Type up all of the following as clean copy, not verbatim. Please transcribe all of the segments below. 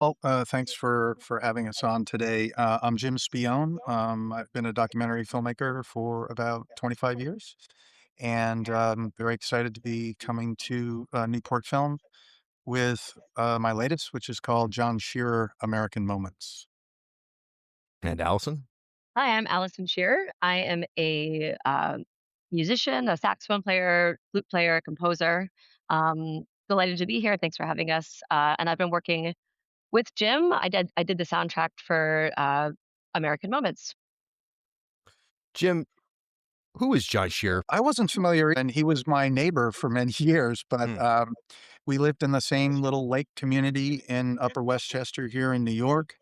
Well, thanks for having us on today. I'm Jim Spione. I've been a documentary filmmaker for about 25 years, and I'm very excited to be coming to Newport Film with my latest, which is called John Shearer American Moments. And Allison? Hi, I'm Alison Shearer. I am a musician, a saxophone player, flute player, composer. Delighted to be here. Thanks for having us. And I've been working with Jim. I did the soundtrack for American Moments. Jim, who is John Shearer? I wasn't familiar, and he was my neighbor for many years, but Hmm. we lived in the same little lake community in Upper Westchester here in New York.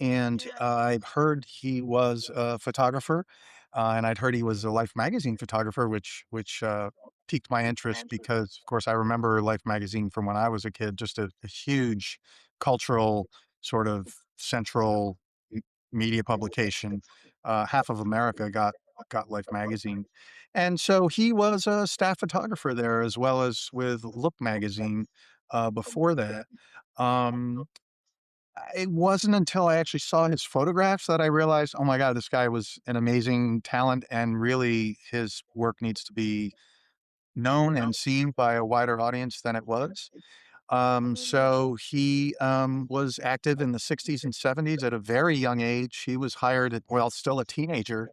And I've heard he was a photographer, and I'd heard he was a Life magazine photographer, which piqued my interest because, of course, I remember Life magazine from when I was a kid, just a huge cultural sort of central media publication. Half of America got Life magazine, and so he was a staff photographer there as well as with Look magazine before that. Um, it wasn't until I actually saw his photographs that I realized, oh my God, this guy was an amazing talent, and really his work needs to be known and seen by a wider audience than it was. So he was active in the 60s and 70s at a very young age. He was hired at, well, still a teenager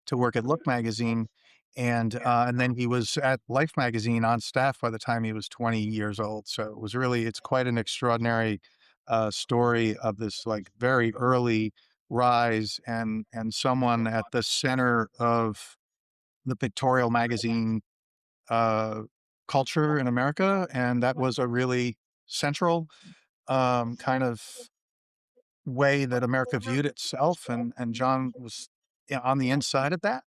to work at Look magazine, and then he was at Life magazine on staff by the time he was 20 years old. So it's quite an extraordinary story of this like very early rise and someone at the center of the pictorial magazine uh, culture in America, and that was a really central kind of way that America viewed itself, and John was, on the inside of that.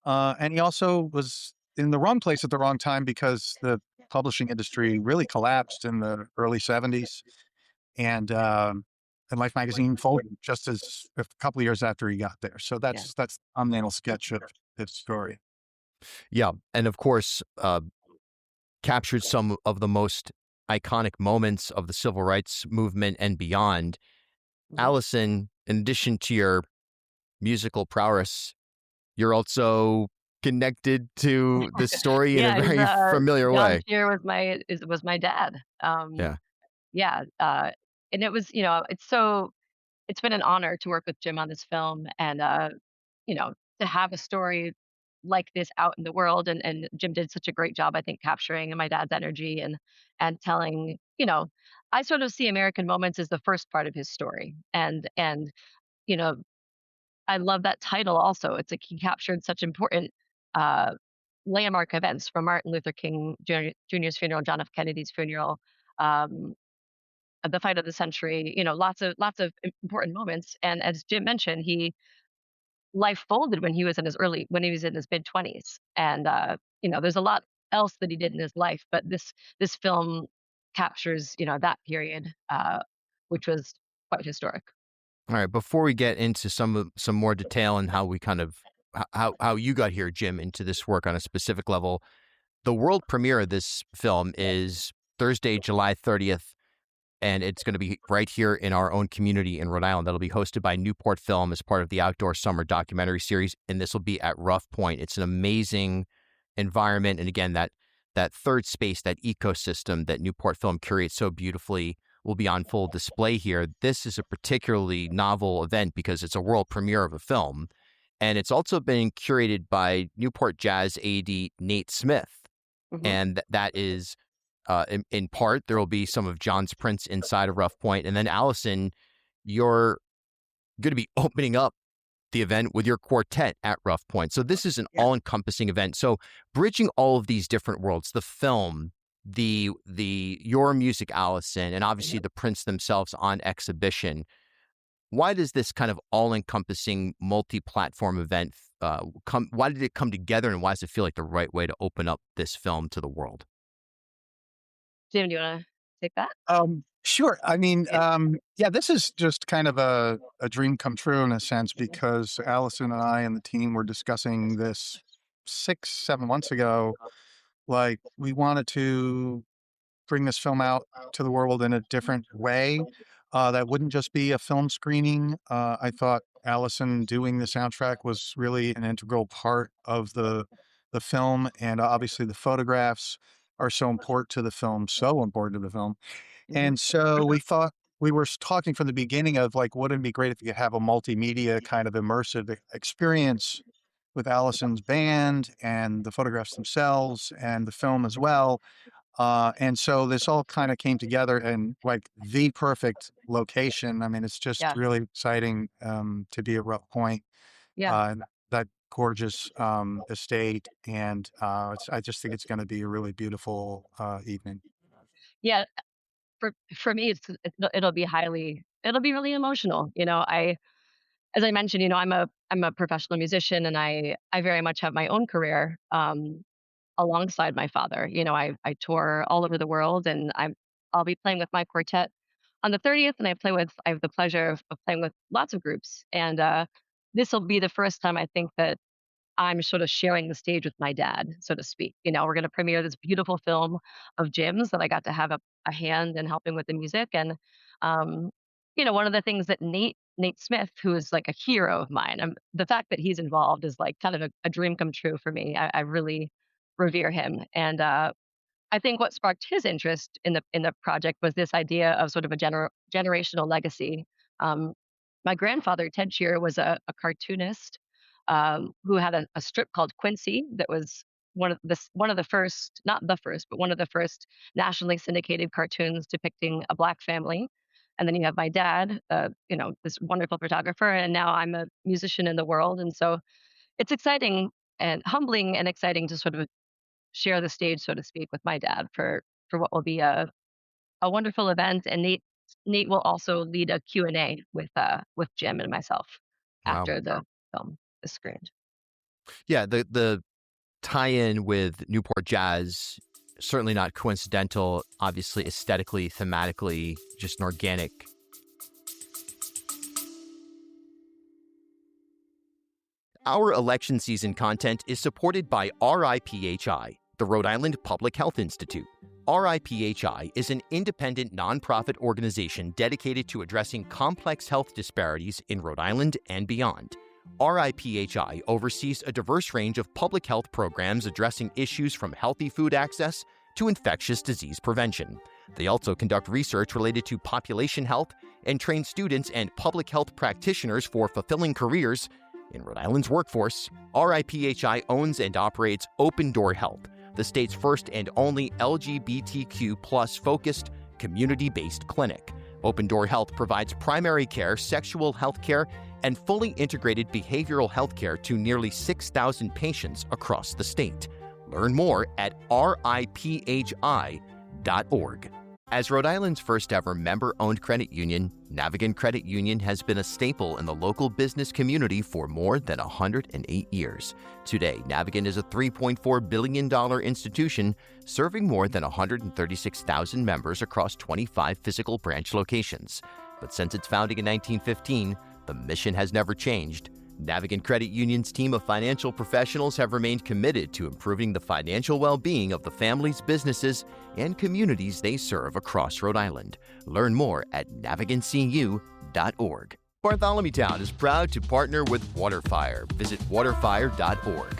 And he also was in the wrong place at the wrong time because the publishing industry really collapsed in the early '70s, and Life magazine folded just as a couple of years after he got there. So Yeah. that's a thumbnail sketch of his story. Yeah, and of course, captured some of the most iconic moments of the civil rights movement and beyond. Mhm. Allison, in addition to your musical prowess, you're also connected to the story in a Yeah, very familiar John way. Shearer was my dad. Yeah. Yeah, and it was it's been an honor to work with Jim on this film, and to have a story like this out in the world, and Jim did such a great job, I think, capturing my dad's energy and telling, I sort of see American Moments as the first part of his story. And you know, I love that title also. It's like he captured such important uh landmark events from Martin Luther King Jr.'s funeral, John F. Kennedy's funeral, um, the fight of the century, lots of important moments. And as Jim mentioned, he life folded when he was in his mid-20s, and, there's a lot else that he did in his life, but this film captures, that period, which was quite historic. All right. Before we get into some more detail and how we kind of how you got here, Jim, into this work on a specific level, the world premiere of this film is Thursday, July 30th, and it's going to be right here in our own community in Rhode Island. That'll be hosted by Newport Film as part of the Outdoor Summer Documentary Series, and this will be at Rough Point. It's an amazing environment, and again, that third space, that ecosystem that Newport Film curates so beautifully, will be on full display here. This is a particularly novel event because it's a world premiere of a film, and it's also been curated by Newport Jazz AD Nate Smith, Mhm. and that is in part, there will be some of John's prints inside of Rough Point. And then, Allison, you're going to be opening up the event with your quartet at Rough Point. So this is an Yeah. all-encompassing event. So bridging all of these different worlds, the film, your music, Allison, and obviously the prints themselves on exhibition. Why does this kind of all-encompassing multi-platform event come? Why did it come together, and why does it feel like the right way to open up this film to the world? Jim, do you wanna take that? Sure. I mean, Yeah. yeah, this is just kind of a dream come true in a sense because Allison and I and the team were discussing this 6, 7 months ago. Like, we wanted to bring this film out to the world in a different way. that wouldn't just be a film screening. I thought Allison doing the soundtrack was really an integral part of the film, and obviously the photographs are so important to the film, so important to the film. Mhm. And so we thought we were talking from the beginning of like, wouldn't it be great if you could have a multimedia kind of immersive experience with Allison's band and the photographs themselves and the film as well. And so this all kind of came together in like the perfect location. I mean, it's just Yeah. really exciting to be at Rough Point, Yeah. and that gorgeous estate. And I just think it's going to be a really beautiful evening. Yeah. For me, it'll be really emotional. As I mentioned, I'm a professional musician, and I very much have my own career alongside my father. I tour all over the world, and I'll be playing with my quartet on the 30th, and I have the pleasure of playing with lots of groups, and this will be the first time I think that I'm sort of sharing the stage with my dad, so to speak. We're going to premiere this beautiful film of Jim's that I got to have a hand in helping with the music. And, um, one of the things that Nate Smith, who is like a hero of mine, the fact that he's involved is like kind of a dream come true for me. I really revere him. And I think what sparked his interest in the project was this idea of sort of a generational legacy. Um, my grandfather, Ted Shearer, was a cartoonist who had a strip called Quincy that was one of the first, not the first, but one of the first nationally syndicated cartoons depicting a black family. And then you have my dad, this wonderful photographer, and now I'm a musician in the world. And so it's exciting and humbling and exciting to sort of share the stage, so to speak, with my dad for what will be a wonderful event. And Nate will also lead a Q&A with Jim and myself Wow. after the film is screened. Yeah, the tie-in with Newport Jazz, certainly not coincidental, obviously aesthetically, thematically, just an organic. Our election season content is supported by RIPHI, the Rhode Island Public Health Institute. RIPHI is an independent nonprofit organization dedicated to addressing complex health disparities in Rhode Island and beyond. RIPHI oversees a diverse range of public health programs addressing issues from healthy food access to infectious disease prevention. They also conduct research related to population health and train students and public health practitioners for fulfilling careers in Rhode Island's workforce. RIPHI owns and operates Open Door Health, the state's first and only LGBTQ+ focused, community-based clinic. Open Door Health provides primary care, sexual health care, and fully integrated behavioral health care to nearly 6,000 patients across the state. Learn more at riphi.org. As Rhode Island's first ever member-owned credit union, Navigant Credit Union has been a staple in the local business community for more than 108 years. Today, Navigant is a $3.4 billion institution serving more than 136,000 members across 25 physical branch locations. But since its founding in 1915, the mission has never changed. Navigant Credit Union's team of financial professionals have remained committed to improving the financial well-being of the families, businesses, and communities they serve across Rhode Island. Learn more at navigantcu.org. Bartholomew Town is proud to partner with Waterfire. Visit waterfire.org.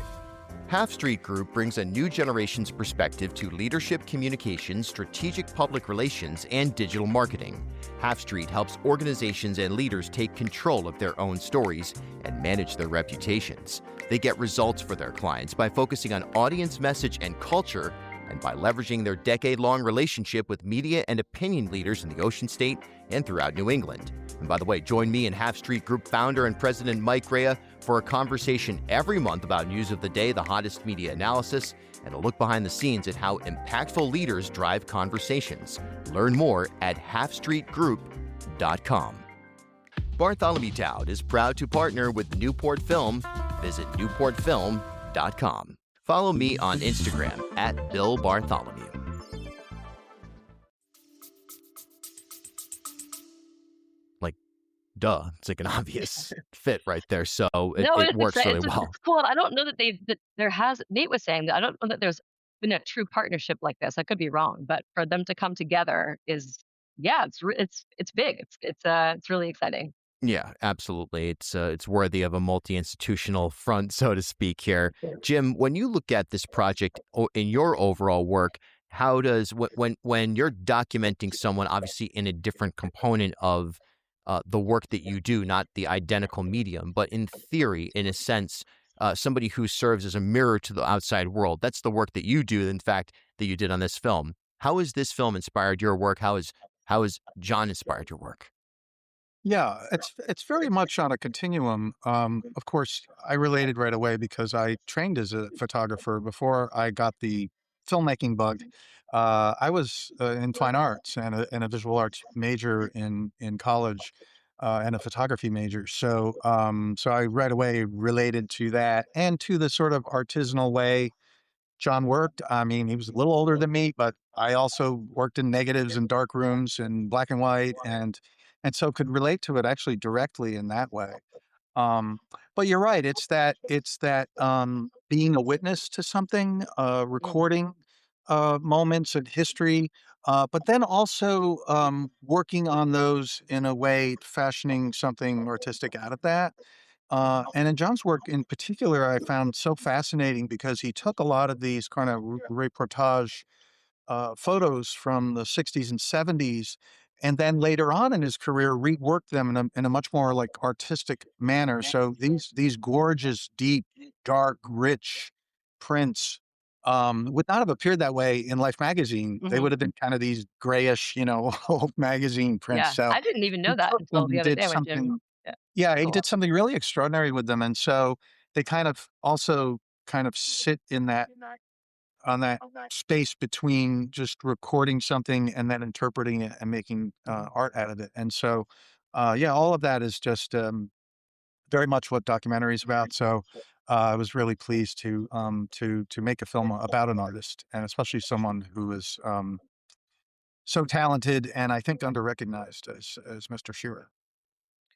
Half Street Group brings a new generation's perspective to leadership communications, strategic public relations, and digital marketing. Half Street helps organizations and leaders take control of their own stories and manage their reputations. They get results for their clients by focusing on audience message and culture, and by leveraging their decade-long relationship with media and opinion leaders in the Ocean State and throughout New England. And by the way, join me and Half Street Group founder and president Mike Rea for a conversation every month about news of the day, the hottest media analysis, and a look behind the scenes at how impactful leaders drive conversations. Learn more at halfstreetgroup.com. Bartholomew Town is proud to partner with Newport Film. Visit newportfilm.com. Follow me on Instagram at Bill Bartholomew. Like, duh, it's like an obvious fit right there. So No, it works really well. it's cool. I don't know that there has. Nate was saying that I don't know that there's been a true partnership like this. I could be wrong, but for them to come together is yeah, it's big. It's really exciting. Yeah, absolutely. It's worthy of a multi-institutional front, so to speak here. Jim, when you look at this project in your overall work, how does when you're documenting someone, obviously in a different component of the work that you do, not the identical medium, but in theory, in a sense, somebody who serves as a mirror to the outside world. That's the work that you do, in fact, that you did on this film. How has this film inspired your work? How has John inspired your work? Yeah, it's very much on a continuum. Of course, I related right away because I trained as a photographer before I got the filmmaking bug. I was in fine arts and a visual arts major in college, and a photography major. So I right away related to that and to the sort of artisanal way John worked. I mean, he was a little older than me, but I also worked in negatives and dark rooms and black and white, and so could relate to it actually directly in that way. But you're right. It's that being a witness to something, recording moments in history, but then also working on those in a way, fashioning something artistic out of that. And in John's work in particular, I found so fascinating because he took a lot of these kind of reportage photos from the 60s and 70s, and then later on in his career, reworked them in a much more like artistic manner. So these gorgeous, deep, dark, rich prints would not have appeared that way in Life magazine. They would Mhm. have been kind of these grayish, old magazine prints. Yeah, So I didn't even he know that took them until the and other did day when Jim. something. Yeah, Yeah, that's he cool. did something really extraordinary with them, and so they kind of also kind of sit in that on that space between just recording something and then interpreting it and making, art out of it, and so, yeah, all of that is just, very much what documentary is about, so, I was really pleased to make a film about an artist, and especially someone who is, so talented and I think under-recognized as Mr. Shearer.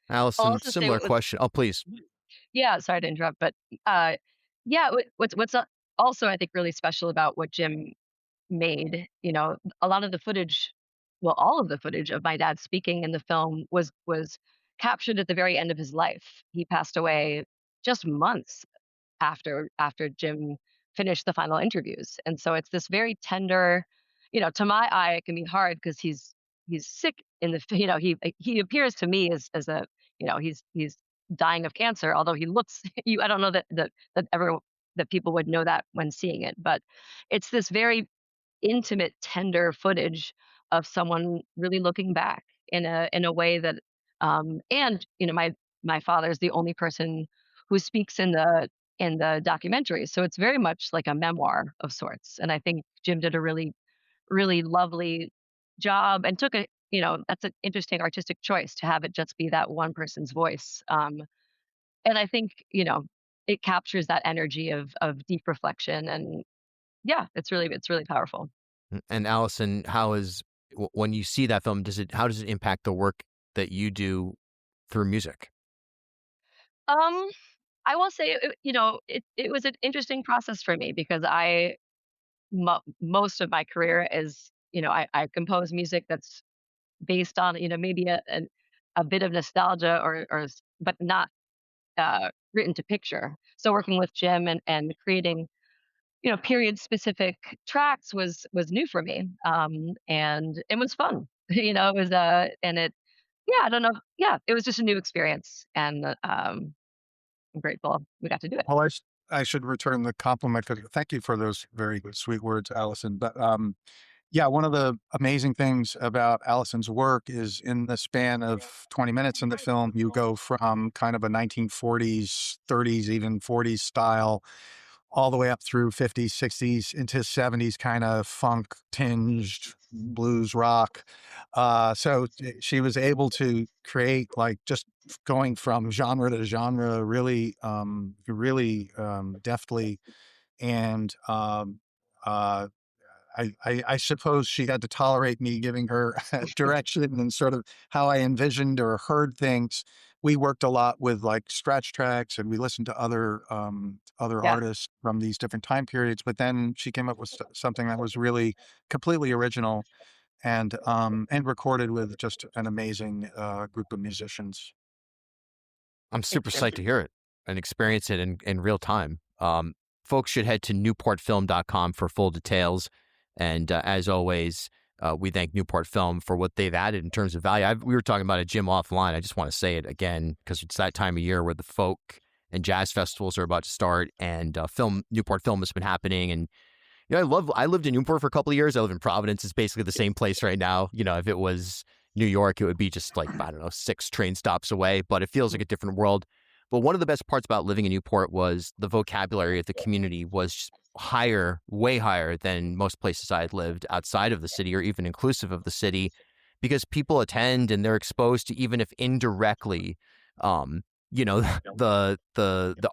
I'll Allison, also say similar what was. question. Oh, please. Yeah, sorry to interrupt, but, yeah, what's also I think really special about what Jim made, a lot of the footage, well, all of the footage of my dad speaking in the film was captured at the very end of his life. He passed away just months after Jim finished the final interviews. And so it's this very tender, to my eye, it can be hard because he's sick in the, he appears to me as a, he's dying of cancer, although he looks, I don't know that people would know that when seeing it, but it's this very intimate, tender footage of someone really looking back in a way that, and my father's the only person who speaks in the documentary, so it's very much like a memoir of sorts. And I think Jim did a really, really lovely job and took a, that's an interesting artistic choice to have it just be that one person's voice. And I think it captures that energy of deep reflection, and yeah, it's really powerful. And Allison, when you see that film, how does it impact the work that you do through music? Um, I will say, it was an interesting process for me because most of my career is, I compose music that's based on, maybe a bit of nostalgia but not written to picture. So working with Jim and creating, period specific tracks was new for me. And it was fun. It was and it yeah, I don't know. Yeah, it was just a new experience, and I'm grateful we got to do it. Well, I should return the compliment. Thank you for those very sweet words, Allison. But yeah, one of the amazing things about Allison's work is in the span of 20 minutes in the film, you go from kind of a 1940s, 30s, even 40s style all the way up through 50s, 60s into 70s kind of funk tinged blues rock. So she was able to create like just going from genre to genre really deftly and uh I suppose she had to tolerate me giving her direction and sort of how I envisioned or heard things. We worked a lot with like scratch tracks and we listened to other Yeah. artists from these different time periods. But then she came up with something that was really completely original and recorded with just an amazing group of musicians. I'm Thank super you. psyched to hear it and experience it in real time. Folks should head to newportfilm.com for full details. And as always, we thank Newport Film for what they've added in terms of value. We were talking about it, Jim, offline. I just want to say it again because it's that time of year where the folk and jazz festivals are about to start, and Newport Film has been happening. And I lived in Newport for a couple of years. I live in Providence. It's basically the same place right now. If it was New York, it would be just like, I don't know, 6 train stops away, but it feels like a different world. But one of the best parts about living in Newport was the vocabulary of the community was just higher, way higher than most places I had lived outside of the city or even inclusive of the city, because people attend and they're exposed to, even if indirectly, the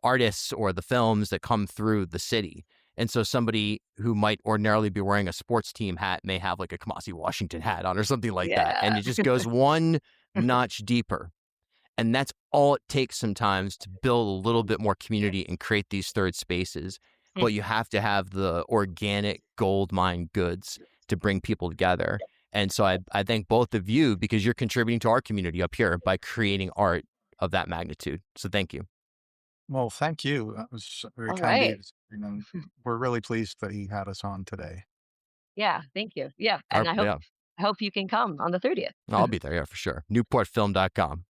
artists or the films that come through the city. And so somebody who might ordinarily be wearing a sports team hat may have like a Kamasi Washington hat on or something like that. And Yeah. it just goes one notch deeper. And that's all it takes sometimes to build a little bit more community and create these third spaces. But you have to have the organic gold mine goods to bring people together. And so I thank both of you because you're contributing to our community up here by creating art of that magnitude. So thank you. Well, thank you. That was very All kind of right. you. We're really pleased that you had us on today. Yeah, thank you. Yeah, and I hope Yeah, I hope you can come on the 30th. I'll be there. Yeah, for sure. newportfilm.com.